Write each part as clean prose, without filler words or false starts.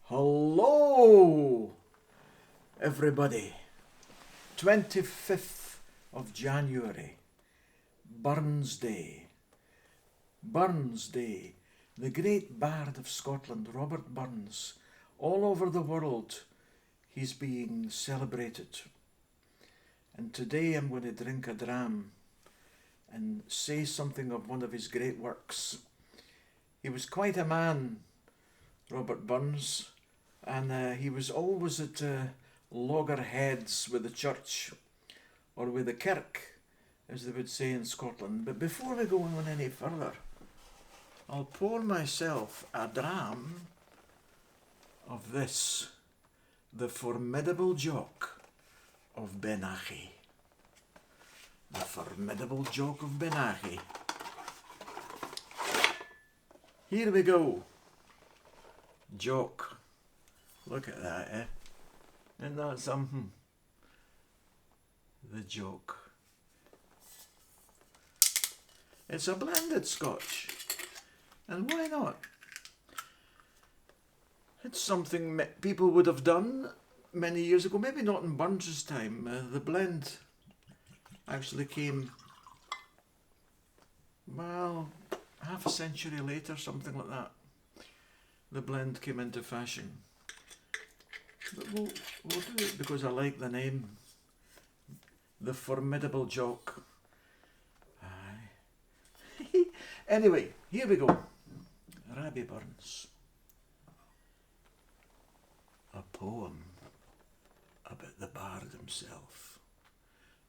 Hello, everybody. 25th of January, Burns Day. Burns Day, the great bard of Scotland, Robert Burns. All over the world, he's being celebrated. And today I'm going to drink a dram and say something of one of his great works. He was quite a man, Robert Burns, and he was always at loggerheads with the church, or with the kirk, as they would say in Scotland. But before we go on any further, I'll pour myself a dram of this, the Formidable Jock of Benachie. The Formidable Jock of Benachie. Here we go. Jock. Look at that, eh? Isn't that something? The Jock. It's a blended Scotch. And why not? It's something people would have done many years ago, maybe not in Burns' time. The blend actually came, well, half a century later, something like that. The blend came into fashion. But we'll do it because I like the name. The Formidable Jock. Aye. Anyway, here we go. Rabbi Burns. A poem about the bard himself.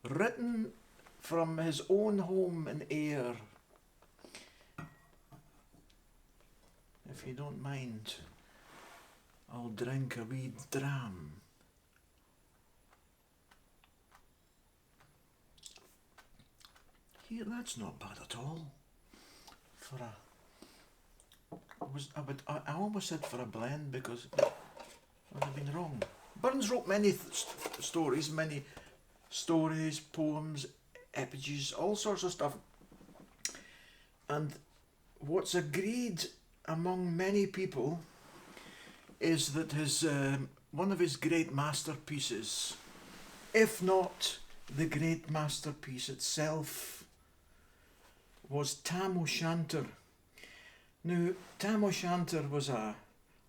Written from his own home in Ayr. If you don't mind, I'll drink a wee dram. Here, that's not bad at all. For a, I almost said for a blend because I would have been wrong. Burns wrote many stories, poems, epiges, all sorts of stuff. And what's agreed among many people is that his one of his great masterpieces, if not the great masterpiece itself, was Tam O Shanter. Now, Tam O Shanter was a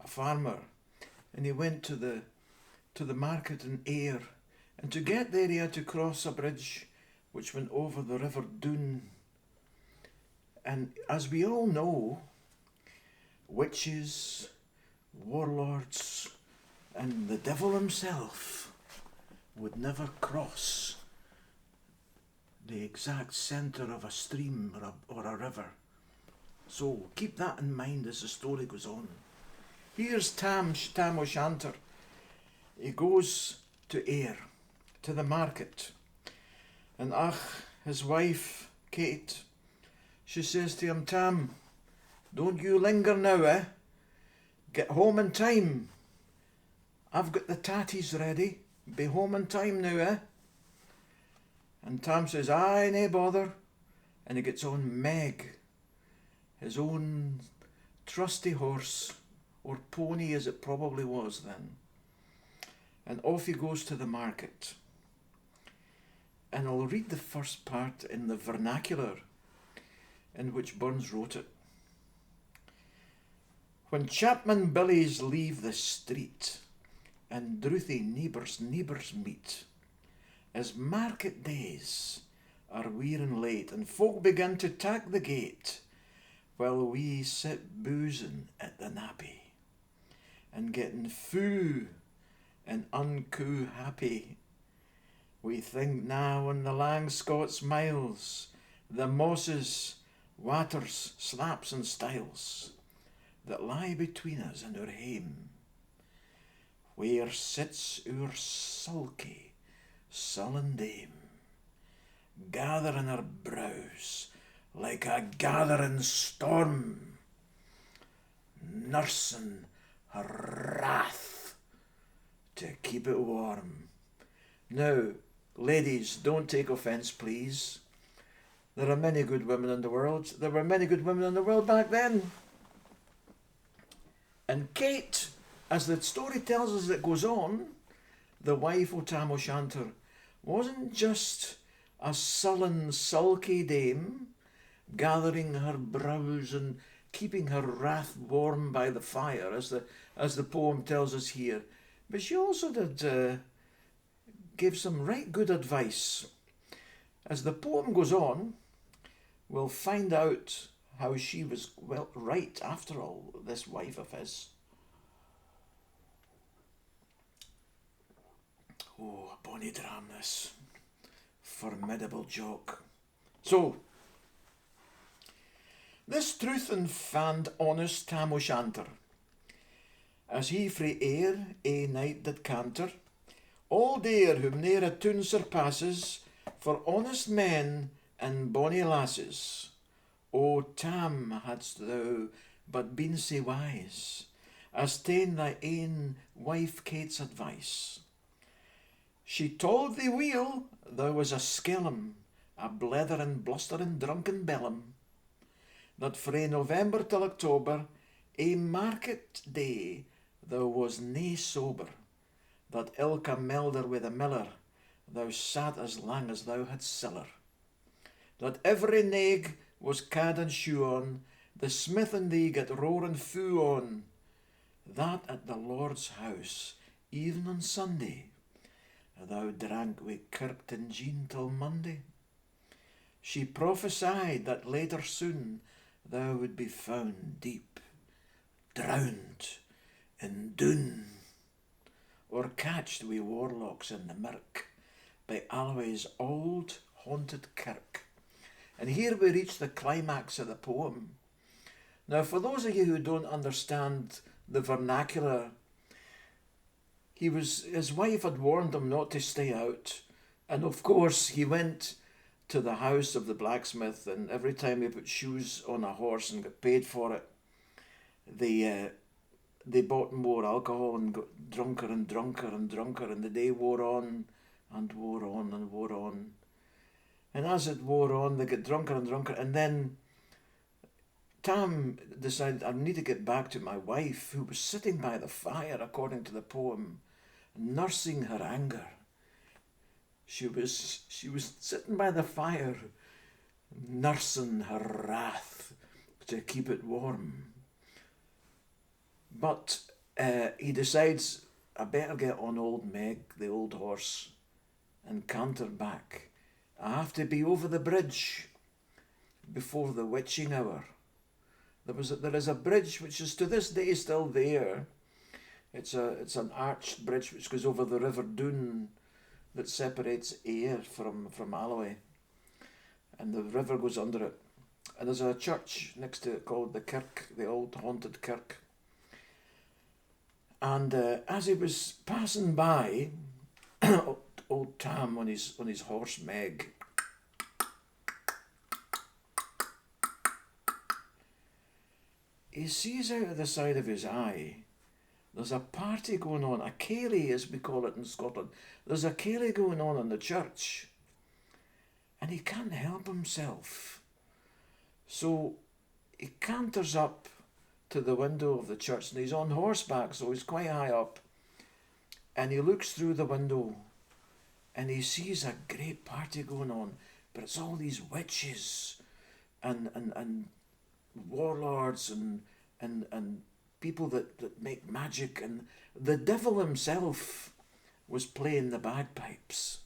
farmer, and he went to the market in Ayr, and to get there he had to cross a bridge which went over the River Doon. And as we all know, witches, warlords, and the devil himself would never cross the exact centre of a stream or a river. So keep that in mind as the story goes on. Here's Tam O Shanter. He goes to Ayr, to the market, and his wife, Kate, she says to him, "Tam, don't you linger now, eh? Get home in time. I've got the tatties ready. Be home in time now, eh?" And Tam says, "Aye, nae bother." And he gets on Meg, his own trusty horse, or pony as it probably was then. And off he goes to the market. And I'll read the first part in the vernacular in which Burns wrote it. When chapman billies leave the street, and drouthy neighbours meet, as market days are wearing late, and folk begin to tack the gate, while we sit boozing at the nappy, and getting fou and uncoo happy, we think now on the lang Scots miles, the mosses, waters, slaps and stiles, that lie between us and our hame, where sits our sulky, sullen dame, gathering her brows like a gathering storm, nursing her wrath to keep it warm. Now, ladies, don't take offence, please. There are many good women in the world. There were many good women in the world back then. And Kate As the story tells us it goes on, the wife of Tam O Shanter wasn't just a sullen, sulky dame, gathering her brows and keeping her wrath warm by the fire, as the poem tells us here, but she also did give some right good advice. As the poem goes on, we'll find out how she was, well, right after all, this wife of his. Oh, a bonny dram this. Formidable Jock. So, this truth and fand honest Tam O Shanter, as he frae air ae night did canter, all dare whom ne'er a tune surpasses, for honest men and bonny lasses. O Tam, hadst thou but been sae wise, as ta'en thy ain wife Kate's advice. She told thee weel thou was a skellum, a bletherin' blusterin' drunken bellum, that frae November till October, ae market day thou was nae sober, that ilka melder wi' the miller, thou sat as lang as thou had siller, that every naig was cad and shoe on, the smith and thee get roaring foo on, that at the Lord's house, even on Sunday, thou drank wi' Kirkton Jean till Monday. She prophesied that later soon thou would be found deep, drowned in Doon, or catched wi' warlocks in the mirk by Alloway's old haunted kirk. And here we reach the climax of the poem. Now, for those of you who don't understand the vernacular, his wife had warned him not to stay out, and of course he went to the house of the blacksmith, and every time he put shoes on a horse and got paid for it, they bought more alcohol and got drunker and drunker and drunker, and the day wore on and wore on and wore on. And as it wore on, they got drunker and drunker, and then Tam decided, I need to get back to my wife, who was sitting by the fire, according to the poem, nursing her anger. She was sitting by the fire, nursing her wrath to keep it warm. But he decides, I better get on old Meg, the old horse, and canter back. I have to be over the bridge before the witching hour. There is a bridge which is to this day still there. It's an arched bridge which goes over the River Doon that separates Ayr from Alloway, and the river goes under it. And there's a church next to it called the Kirk, the old haunted kirk. And as he was passing by, old Tam on his horse Meg, he sees out of the side of his eye, there's a party going on, a ceilidh as we call it in Scotland. There's a ceilidh going on in the church, and he can't help himself. So he canters up to the window of the church, and he's on horseback, so he's quite high up, and he looks through the window, and he sees a great party going on, but it's all these witches and warlords and people that make magic, and the devil himself was playing the bagpipes.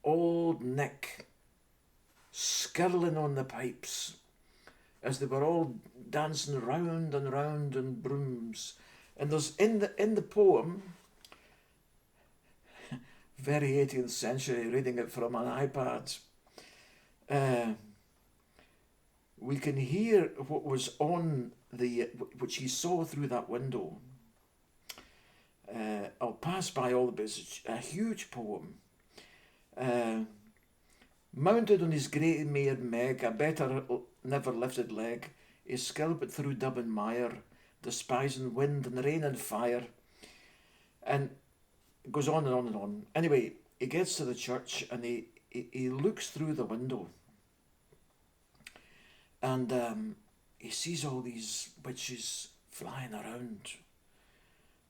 Old Nick skirling on the pipes as they were all dancing round and round in brooms. And there's in the poem, very 18th century, reading it from an iPad, we can hear what was on which he saw through that window. I'll pass by all of it. It's a huge poem. Mounted on his grey mare Meg, a better never lifted leg, he scalped through dub and mire, despising wind and rain and fire. And it goes on and on and on. Anyway, he gets to the church and he looks through the window. And he sees all these witches flying around.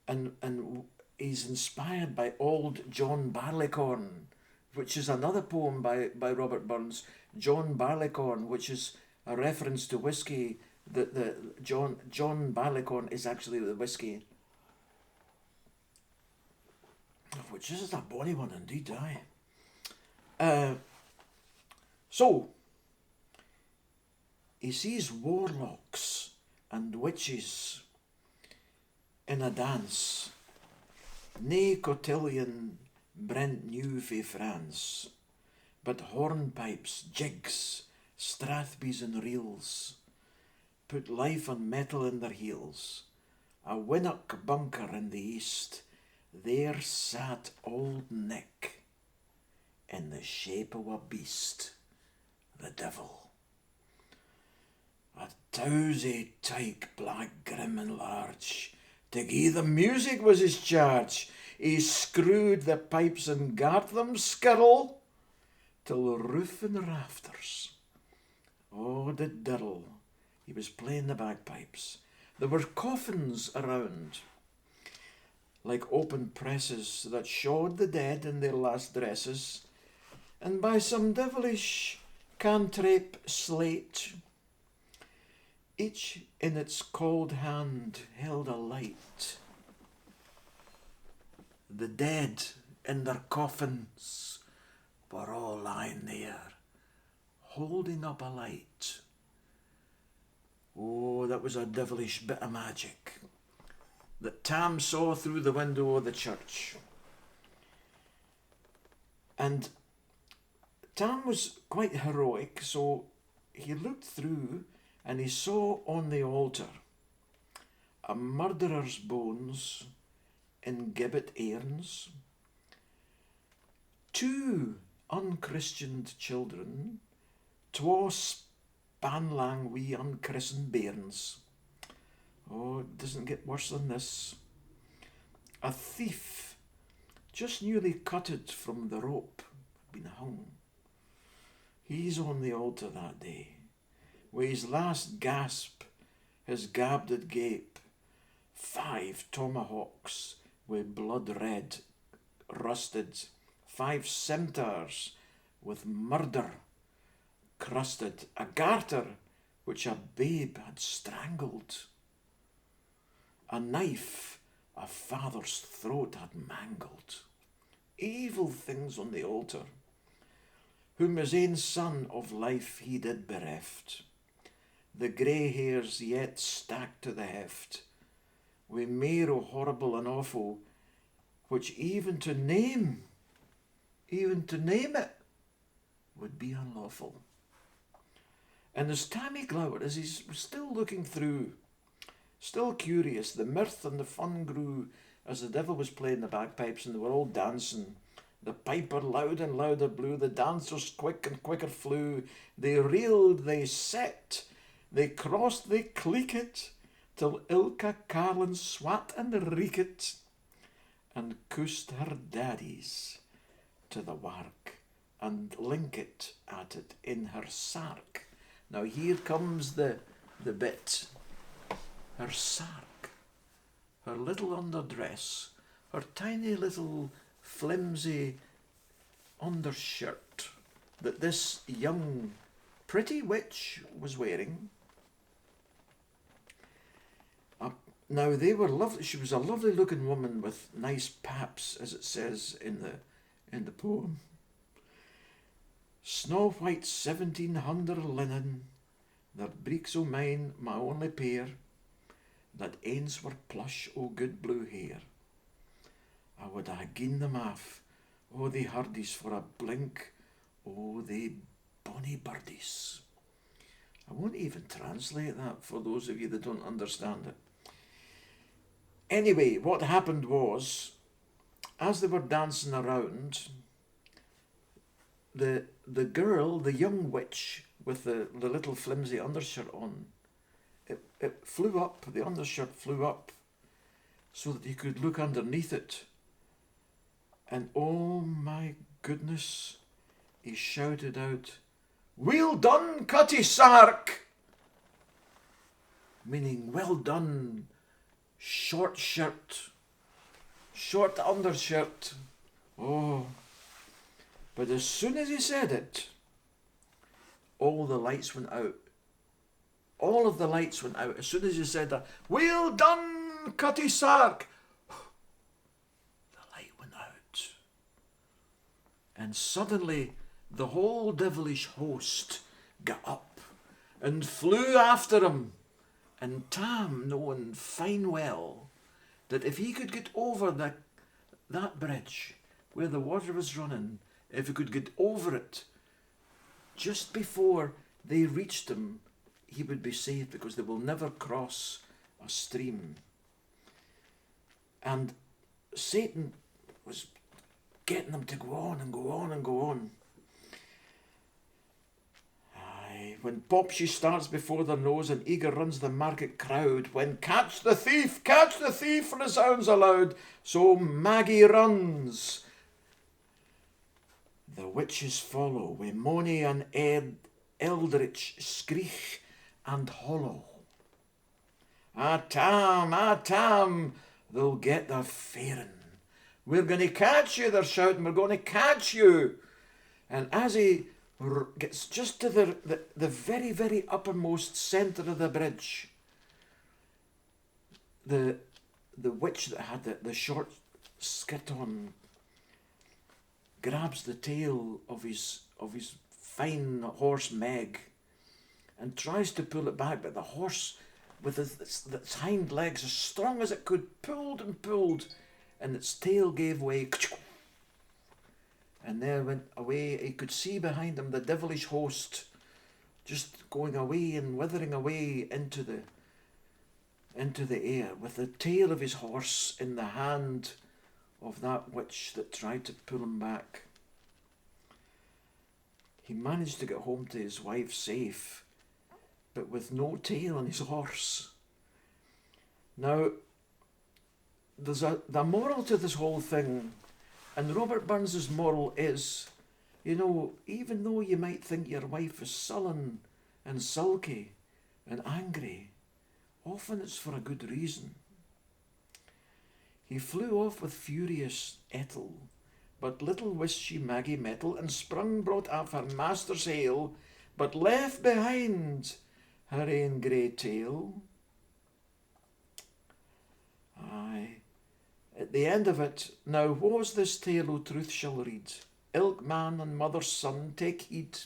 and he's inspired by Old John Barleycorn, which is another poem by Robert Burns, John Barleycorn, which is a reference to whiskey. The John Barleycorn is actually the whiskey, which is a bonny one indeed, aye. So, he sees warlocks and witches in a dance, nae cotillion Brent knew fae France, but hornpipes, jigs, strathbees and reels, put life and metal in their heels. A winnock bunker in the east, there sat Old Nick, in the shape of a beast, the devil. A towsy tyke, black, grim and large, to gie the music was his charge. He screwed the pipes and gart them skirl, till the roof and the rafters. Oh, the dirl, he was playing the bagpipes. There were coffins around, like open presses that showed the dead in their last dresses, and by some devilish cantrip slate, each in its cold hand held a light. The dead in their coffins were all lying there, holding up a light. Oh, that was a devilish bit of magic that Tam saw through the window of the church. And Tam was quite heroic, so he looked through and he saw on the altar a murderer's bones in gibbet airns, two unchristianed children, twa spanlang wee unchristened bairns. Oh, it doesn't get worse than this. A thief, just newly cutted from the rope, had been hung. He's on the altar that day, wi' his last gasp, his gabbed gape, 5 tomahawks wi' blood red, rusted, 5 scimitars with murder crusted, a garter which a babe had strangled, a knife a father's throat had mangled. Evil things on the altar, whom his ain son of life he did bereft. The grey hairs yet stacked to the heft, wi' mair horrible and awful, which even to name it, would be unlawful. And as Tammy glowered, as he's still looking through, still curious, the mirth and the fun grew as the devil was playing the bagpipes and they were all dancing. The piper loud and louder blew, the dancers quick and quicker flew. They reeled, they set, they crossed, they cleekit, till ilka Carlin swat and reekit, and coosed her daddies to the wark, and linkit at it in her sark. Now here comes the bit. Her sark, her little underdress, her tiny little flimsy undershirt that this young pretty witch was wearing. Now they were lovely. She was a lovely looking woman with nice paps, as it says in the poem. Snow white 1700 linen, their breeks o' mine, my only pair, that ains were plush o' good blue hair. I would ha' gien them aff, oh they hardies, for a blink, oh they bonny birdies. I won't even translate that for those of you that don't understand it. Anyway, what happened was, as they were dancing around, the girl, the young witch with the little flimsy undershirt on, it flew up, the undershirt flew up, so that he could look underneath it. And oh my goodness, he shouted out, "Well done, Cutty Sark!" Meaning, well done, short shirt, short undershirt. Oh. But as soon as he said it, all the lights went out. All of the lights went out. As soon as he said that, "Well done, Cutty Sark," the light went out. And suddenly the whole devilish host got up and flew after him. And Tam, knowing fine well that if he could get over that bridge where the water was running, if he could get over it just before they reached him, he would be safe, because they will never cross a stream. And Satan was getting them to go on and go on and go on. Aye, when Popsy starts before their nose and eager runs the market crowd, when catch the thief resounds aloud, so Maggie runs. The witches follow, wi' moany and eldritch screech and hollow. Ah Tam, they'll get their faring. We're going to catch you, they're shouting, we're going to catch you. And as he gets just to the very, very uppermost centre of the bridge, the witch that had the short skirt on grabs the tail of his fine horse Meg and tries to pull it back, but the horse, with its hind legs as strong as it could, pulled and pulled, and its tail gave way, and there went away. He could see behind him the devilish host just going away and withering away into the air, with the tail of his horse in the hand of that witch that tried to pull him back. He managed to get home to his wife safe, but with no tail on his horse. Now, there's the moral to this whole thing, and Robert Burns's moral is, even though you might think your wife is sullen and sulky and angry, often it's for a good reason. He flew off with furious ettle, but little wist she Maggie mettle, and sprung brought up her master's hail, but left behind her ain grey tail. Aye, at the end of it, now was this tale o' truth shall read. Ilk man and mother's son, take heed,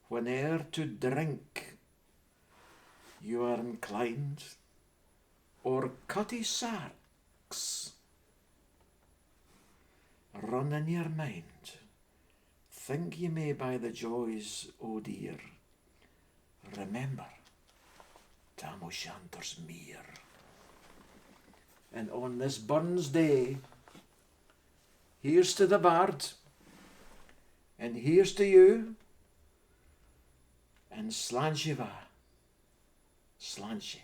whene'er to drink you are inclined, or Cutty Sarks run in your mind, think ye may by the joys, o dear, remember Tam O Shanter's mere. And on this Burns Day, here's to the bard, and here's to you, and Sláinte va, Sláinte.